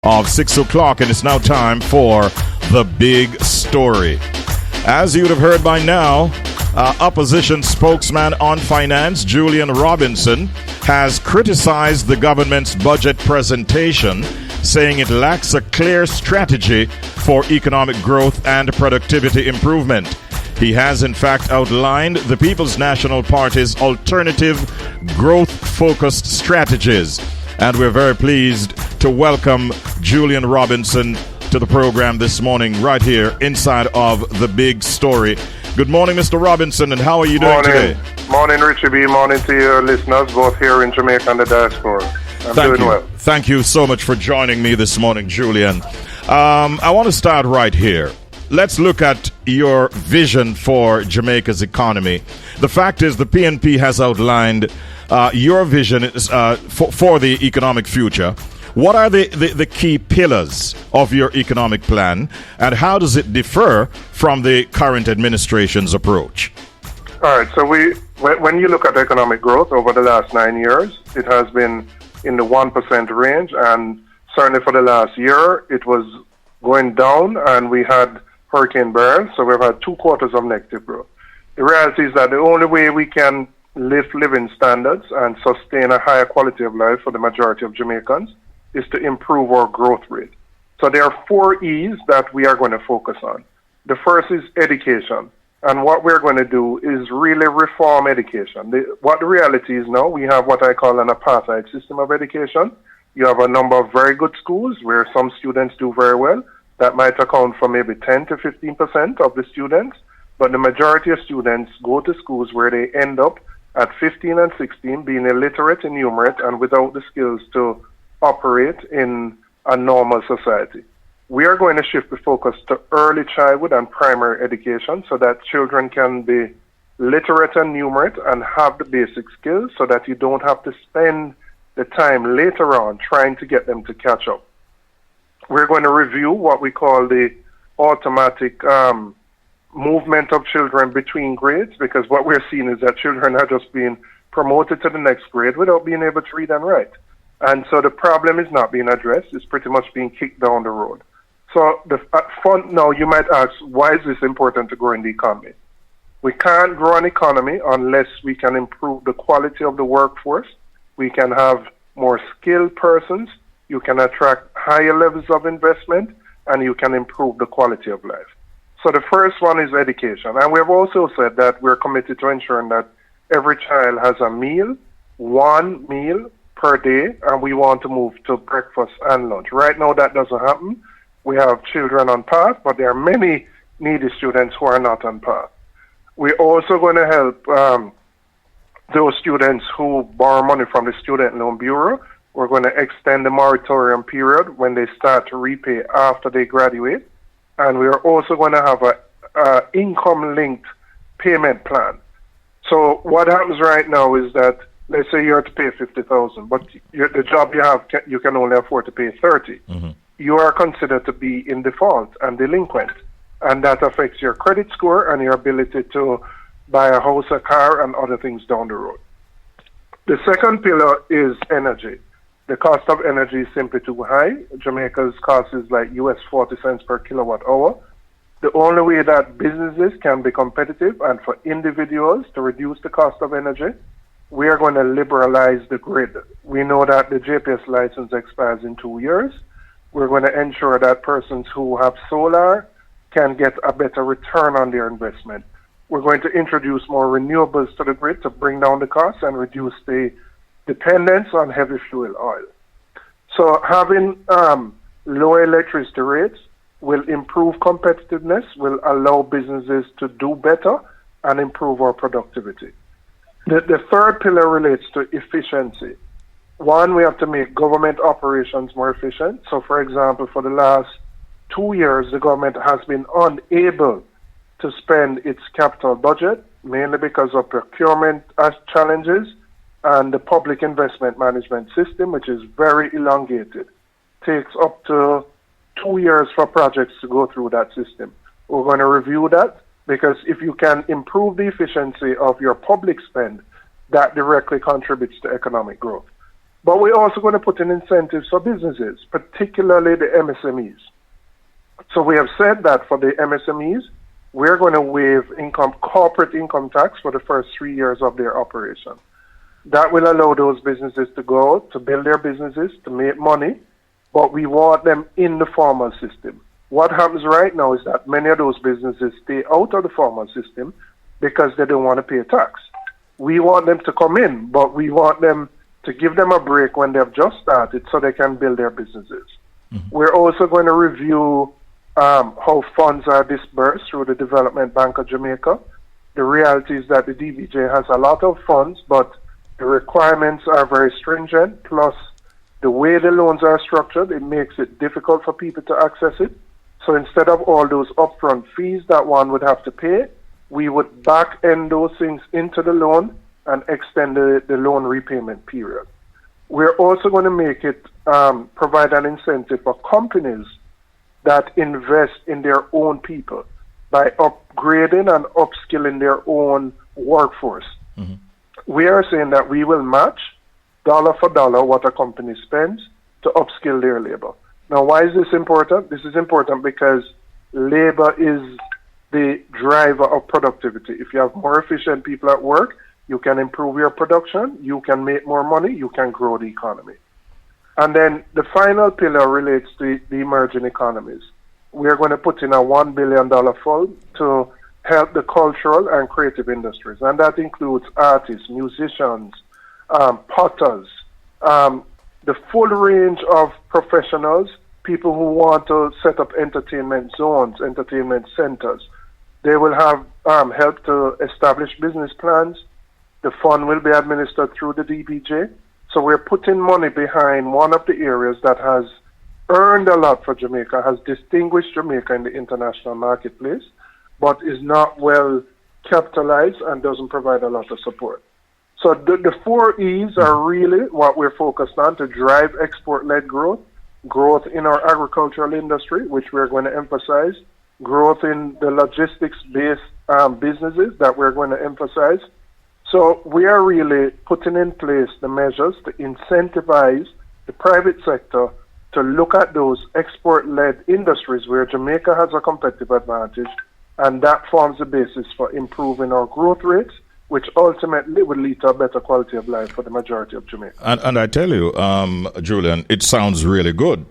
Of 6 o'clock, and it's now time for the big story. As you would have heard by now, opposition spokesman on finance Julian Robinson has criticized the government's budget presentation, saying it lacks a clear strategy for economic growth and productivity improvement. He has in fact outlined the People's National Party's alternative growth-focused strategies. And we're very pleased to welcome Julian Robinson to the program this morning, right here inside of The Big Story. Good morning, Mr. Robinson, and how are you doing today? Morning, Richie B. Morning to your listeners, both here in Jamaica and the diaspora. I'm doing well. Thank you so much for joining me this morning, Julian. I want to start right here. Let's look at your vision for Jamaica's economy. The fact is the PNP has outlined your vision is, for the economic future. What are the key pillars of your economic plan, and how does it differ from the current administration's approach? All right, so when you look at economic growth over the last 9 years, it has been in the 1% range, and certainly for the last year, it was going down, and we had Hurricane Beryl, so we've had 2 quarters of negative growth. The reality is that the only way we can lift living standards and sustain a higher quality of life for the majority of Jamaicans is to improve our growth rate. So there are 4 E's that we are going to focus on. The first is education. And what we're going to do is really reform education. What the reality is now, we have what I call an apartheid system of education. You have a number of very good schools where some students do very well. That might account for maybe 10 to 15% of the students. But the majority of students go to schools where they end up at 15 and 16 being illiterate, enumerate, and without the skills to operate in a normal society. We are going to shift the focus to early childhood and primary education so that children can be literate and numerate and have the basic skills so that you don't have to spend the time later on trying to get them to catch up. We're going to review what we call the automatic movement of children between grades, because what we're seeing is that children are just being promoted to the next grade without being able to read and write. And so the problem is not being addressed. It's pretty much being kicked down the road. So now you might ask, why is this important to grow in the economy? We can't grow an economy unless we can improve the quality of the workforce. We can have more skilled persons. You can attract higher levels of investment, and you can improve the quality of life. So the first one is education. And we've also said that we're committed to ensuring that every child has a meal, 1 meal per day, and we want to move to breakfast and lunch. Right now that doesn't happen. We have children on path, but there are many needy students who are not on path. We're also going to help those students who borrow money from the Student Loan Bureau. We're going to extend the moratorium period when they start to repay after they graduate. And we're also going to have a income-linked payment plan. So what happens right now is that, let's say you have to pay $50,000, but the job you have, you can only afford to pay $30,000. Mm-hmm. You are considered to be in default and delinquent, and that affects your credit score and your ability to buy a house, a car, and other things down the road. The second pillar is energy. The cost of energy is simply too high. Jamaica's cost is like US 40 cents per kilowatt hour. The only way that businesses can be competitive and for individuals to reduce the cost of energy, we are going to liberalize the grid. We know that the JPS license expires in 2 years. We're going to ensure that persons who have solar can get a better return on their investment. We're going to introduce more renewables to the grid to bring down the costs and reduce the dependence on heavy fuel oil. So having low electricity rates will improve competitiveness, will allow businesses to do better and improve our productivity. The third pillar relates to efficiency. One, we have to make government operations more efficient. So, for example, for the last 2 years, the government has been unable to spend its capital budget, mainly because of procurement challenges and the public investment management system, which is very elongated. Takes up to 2 years for projects to go through that system. We're going to review that, because if you can improve the efficiency of your public spend, that directly contributes to economic growth. But we're also going to put in incentives for businesses, particularly the MSMEs. So we have said that for the MSMEs, we're going to waive corporate income tax for the first 3 years of their operation. That will allow those businesses to go to build their businesses, to make money, but we want them in the formal system. What happens right now is that many of those businesses stay out of the formal system because they don't want to pay tax. We want them to come in, but we want them to give them a break when they've just started so they can build their businesses. We're also going to review how funds are disbursed through the Development Bank of Jamaica. The reality is that the DBJ has a lot of funds, but the requirements are very stringent, plus the way the loans are structured, it makes it difficult for people to access it. So instead of all those upfront fees that one would have to pay, we would back end those things into the loan and extend the loan repayment period. We're also going to make it provide an incentive for companies that invest in their own people by upgrading and upskilling their own workforce. We are saying that we will match dollar for dollar what a company spends to upskill their labor. Now, why is this important? This is important because labor is the driver of productivity. If you have more efficient people at work, you can improve your production, you can make more money, you can grow the economy. And then the final pillar relates to the emerging economies. We're going to put in a $1 billion fund to help the cultural and creative industries, and that includes artists, musicians, potters, the full range of professionals, people who want to set up entertainment zones, entertainment centers. They will have help to establish business plans. The fund will be administered through the DBJ. So we're putting money behind one of the areas that has earned a lot for Jamaica, has distinguished Jamaica in the international marketplace, but is not well capitalized and doesn't provide a lot of support. So the 4 E's are really what we're focused on to drive export-led growth, growth in our agricultural industry, which we're going to emphasize, growth in the logistics-based businesses that we're going to emphasize. So we are really putting in place the measures to incentivize the private sector to look at those export-led industries where Jamaica has a competitive advantage, and that forms the basis for improving our growth rates, which ultimately would lead to a better quality of life for the majority of Jamaica. And I tell you, Julian, it sounds really good.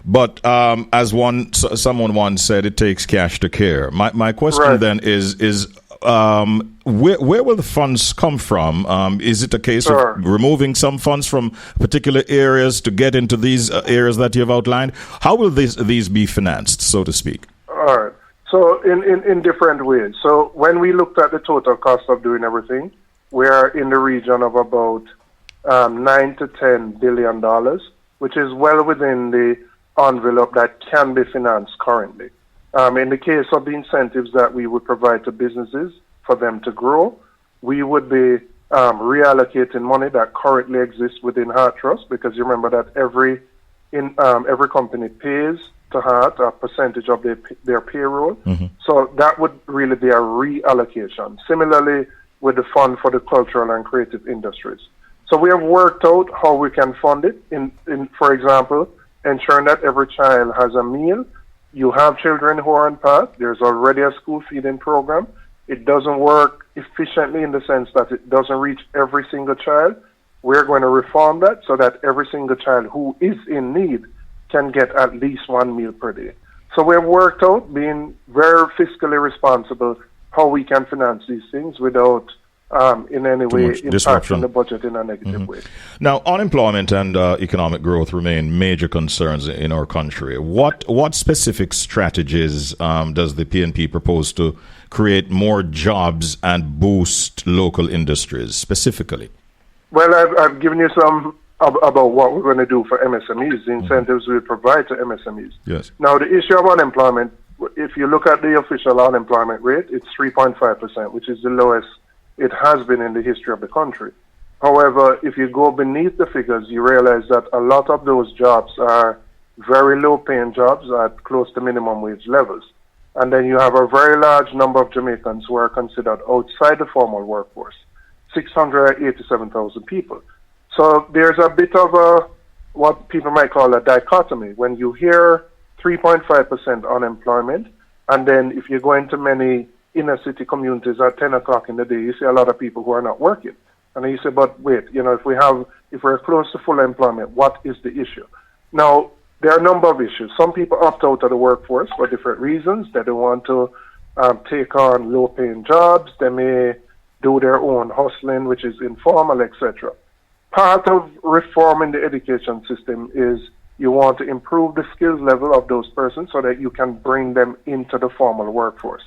But as someone once said, it takes cash to care. My question then is where will the funds come from? Is it a case of removing some funds from particular areas to get into these areas that you've outlined? How will these be financed, so to speak? All right. So in different ways. So when we looked at the total cost of doing everything, we are in the region of about $9 to $10 billion, which is well within the envelope that can be financed currently. In the case of the incentives that we would provide to businesses for them to grow, we would be reallocating money that currently exists within Heart Trust, because you remember that every company pays to Heart a percentage of their payroll. So that would really be a reallocation. Similarly, with the fund for the cultural and creative industries. So we have worked out how we can fund it in for example, ensuring that every child has a meal. You have children who are on path. There's already a school feeding program. It doesn't work efficiently in the sense that it doesn't reach every single child. We're going to reform that so that every single child who is in need can get at least one meal per day. So we have worked out, being very fiscally responsible, how we can finance these things without in any way impacting the budget in a negative way. Now, unemployment and economic growth remain major concerns in our country. What specific strategies does the PNP propose to create more jobs and boost local industries specifically? Well, I've given you some about what we're going to do for MSMEs, the incentives we provide to MSMEs. Yes. Now, the issue of unemployment, if you look at the official unemployment rate, it's 3.5%, which is the lowest it has been in the history of the country. However, if you go beneath the figures, you realize that a lot of those jobs are very low-paying jobs at close to minimum wage levels. And then you have a very large number of Jamaicans who are considered outside the formal workforce, 687,000 people. So there's a bit of a, what people might call a dichotomy. When you hear 3.5% unemployment, and then if you go into many inner city communities at 10 o'clock in the day, you see a lot of people who are not working. And then you say, but wait, if we're close to full employment, what is the issue? Now, there are a number of issues. Some people opt out of the workforce for different reasons. They don't want to take on low-paying jobs. They may do their own hustling, which is informal, etc. Part of reforming the education system is you want to improve the skills level of those persons so that you can bring them into the formal workforce,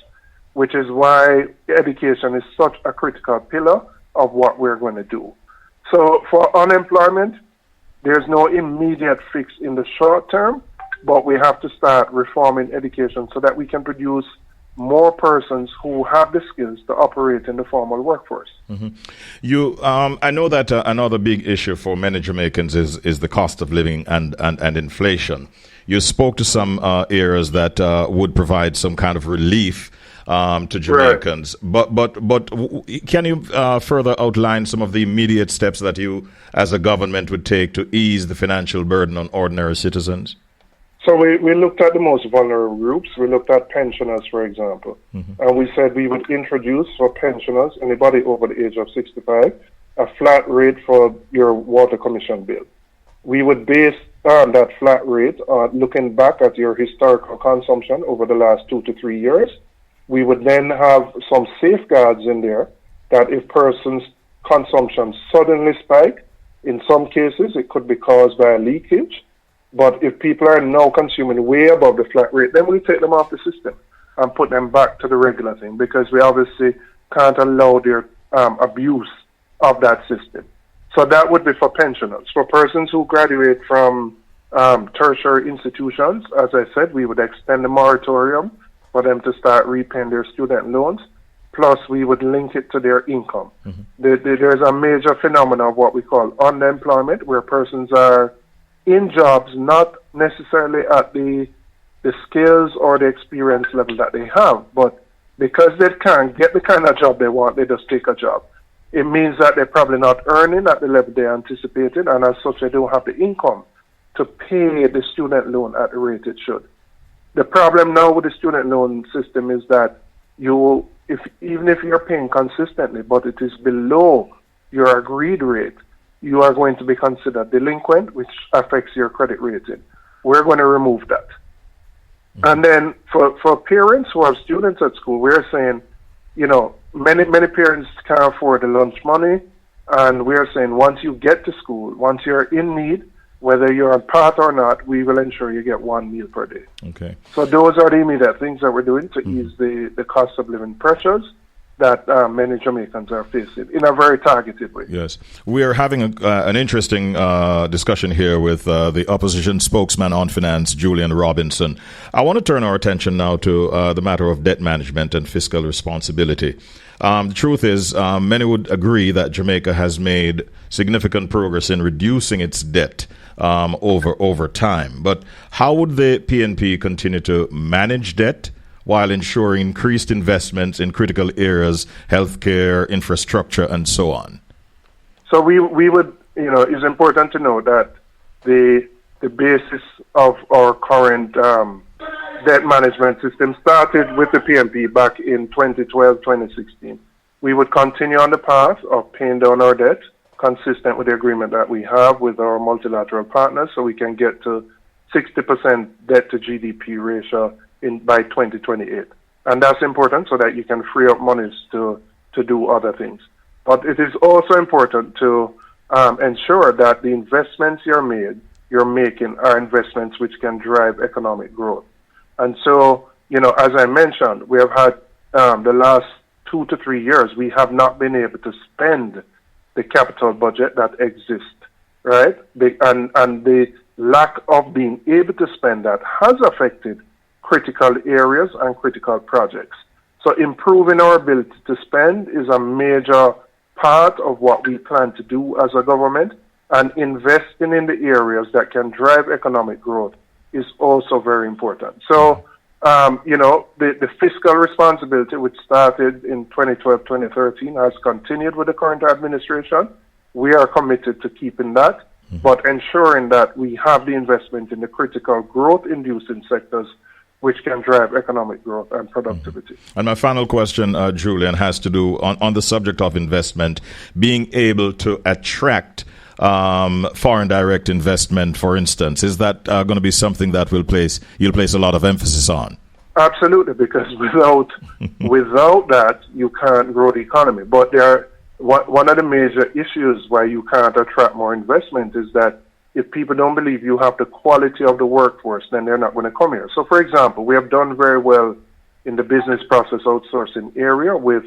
which is why education is such a critical pillar of what we're going to do. So for unemployment, there's no immediate fix in the short term, but we have to start reforming education so that we can produce more persons who have the skills to operate in the formal workforce. Mm-hmm. I know that another big issue for many Jamaicans is the cost of living and inflation. You spoke to some areas that would provide some kind of relief to Jamaicans, right. but can you further outline some of the immediate steps that you, as a government, would take to ease the financial burden on ordinary citizens? So we looked at the most vulnerable groups. We looked at pensioners, for example. Mm-hmm. And we said we would introduce for pensioners, anybody over the age of 65, a flat rate for your water commission bill. We would base on that flat rate looking back at your historical consumption over the last 2 to 3 years. We would then have some safeguards in there that if persons' consumption suddenly spike, in some cases it could be caused by a leakage. But if people are now consuming way above the flat rate, then we take them off the system and put them back to the regular thing, because we obviously can't allow their abuse of that system. So that would be for pensioners. For persons who graduate from tertiary institutions, as I said, we would extend the moratorium for them to start repaying their student loans. Plus, we would link it to their income. Mm-hmm. There's a major phenomenon of what we call unemployment, where persons are in jobs not necessarily at the skills or the experience level that they have, but because they can't get the kind of job they want, they just take a job. It means that they're probably not earning at the level they anticipated, and as such, they don't have the income to pay the student loan at the rate it should. The problem now with the student loan system is that even if you're paying consistently, but it is below your agreed rate, you are going to be considered delinquent, which affects your credit rating. We're going to remove that. Mm-hmm. And then for parents who have students at school, we're saying, many parents can't afford the lunch money, and we're saying once you get to school, once you're in need, whether you're on path or not, we will ensure you get one meal per day. Okay. So those are the immediate things that we're doing to ease the cost of living pressures that many Jamaicans are facing in a very targeted way. Yes. We are having an interesting discussion here with the opposition spokesman on finance, Julian Robinson. I want to turn our attention now to the matter of debt management and fiscal responsibility. The truth is, many would agree that Jamaica has made significant progress in reducing its debt over time. But how would the PNP continue to manage debt while ensuring increased investments in critical areas, healthcare, infrastructure, and so on? So we would, it's important to know that the basis of our current debt management system started with the PNP back in 2012, 2016. We would continue on the path of paying down our debt, consistent with the agreement that we have with our multilateral partners, so we can get to 60% debt to GDP ratio by 2028. And that's important so that you can free up monies to do other things. But it is also important to ensure that the investments you're making are investments which can drive economic growth. And so, as I mentioned, we have had the last 2 to 3 years, we have not been able to spend the capital budget that exists, right? And the lack of being able to spend that has affected critical areas and critical projects. So improving our ability to spend is a major part of what we plan to do as a government, and investing in the areas that can drive economic growth is also very important. So, the fiscal responsibility, which started in 2012, 2013, has continued with the current administration. we are committed to keeping that, but ensuring that we have the investment in the critical growth-inducing sectors which can drive economic growth and productivity. And my final question, Julian, has to do on the subject of investment, being able to attract foreign direct investment, for instance. Is that going to be something that you'll place a lot of emphasis on? Absolutely, because without that, you can't grow the economy. But one of the major issues why you can't attract more investment is that if people don't believe you have the quality of the workforce, then they're not going to come here. So, for example, we have done very well in the business process outsourcing area with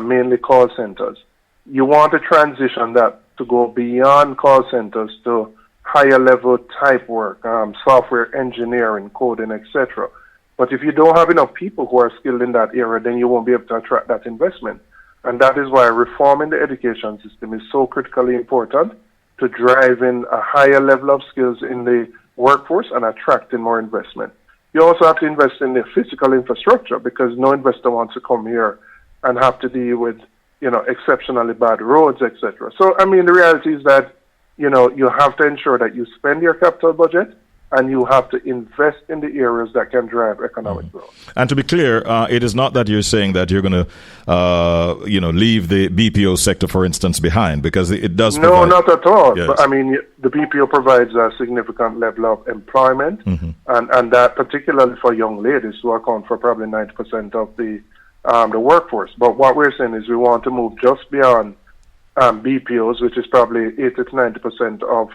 mainly call centers. You want to transition that to go beyond call centers to higher level type work, software engineering, coding, etc. But if you don't have enough people who are skilled in that area, then you won't be able to attract that investment. And that is why reforming the education system is so critically important to driving a higher level of skills in the workforce and attracting more investment. You also have to invest in the physical infrastructure because no investor wants to come here and have to deal with, exceptionally bad roads, etc. So, the reality is that, you have to ensure that you spend your capital budget and you have to invest in the areas that can drive economic growth. And to be clear, it is not that you're saying that you're going to, leave the BPO sector, for instance, behind, because it does. No, not at all. Yes. But the BPO provides a significant level of employment, and that particularly for young ladies who account for probably 90% of the workforce. But what we're saying is we want to move just beyond BPOs, which is probably 80 to 90% of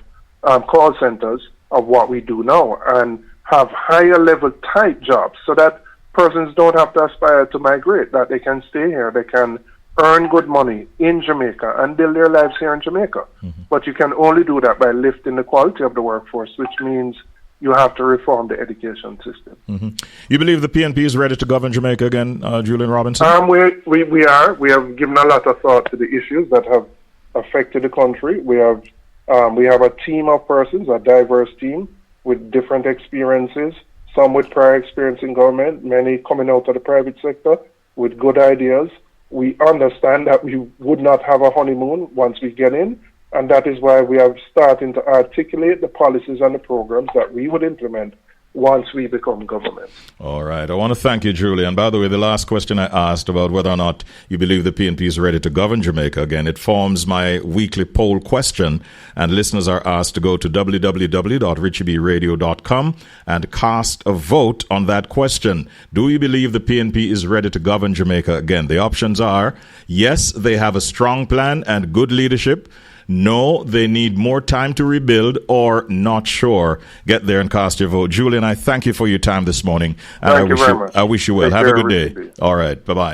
call centers of what we do now, and have higher level type jobs so that persons don't have to aspire to migrate, that they can stay here, they can earn good money in Jamaica and build their lives here in Jamaica. But you can only do that by lifting the quality of the workforce, which means you have to reform the education system. You believe the PNP is ready to govern Jamaica again, Julian Robinson? We are. We have given a lot of thought to the issues that have affected the country. We have a team of persons, a diverse team with different experiences, some with prior experience in government, many coming out of the private sector with good ideas. We understand that we would not have a honeymoon once we get in, and that is why we are starting to articulate the policies and the programs that we would implement once we become government. All right. I want to thank you, Julian. By the way, the last question I asked about whether or not you believe the PNP is ready to govern Jamaica again, it forms my weekly poll question, and listeners are asked to go to www.richiebradio.com and cast a vote on that question. Do you believe the PNP is ready to govern Jamaica again? The options are, yes, they have a strong plan and good leadership. No, they need more time to rebuild, or not sure. Get there and cast your vote. Julian, I thank you for your time this morning. And Thank you very much. I wish you well. Have a good day. All right. Bye-bye.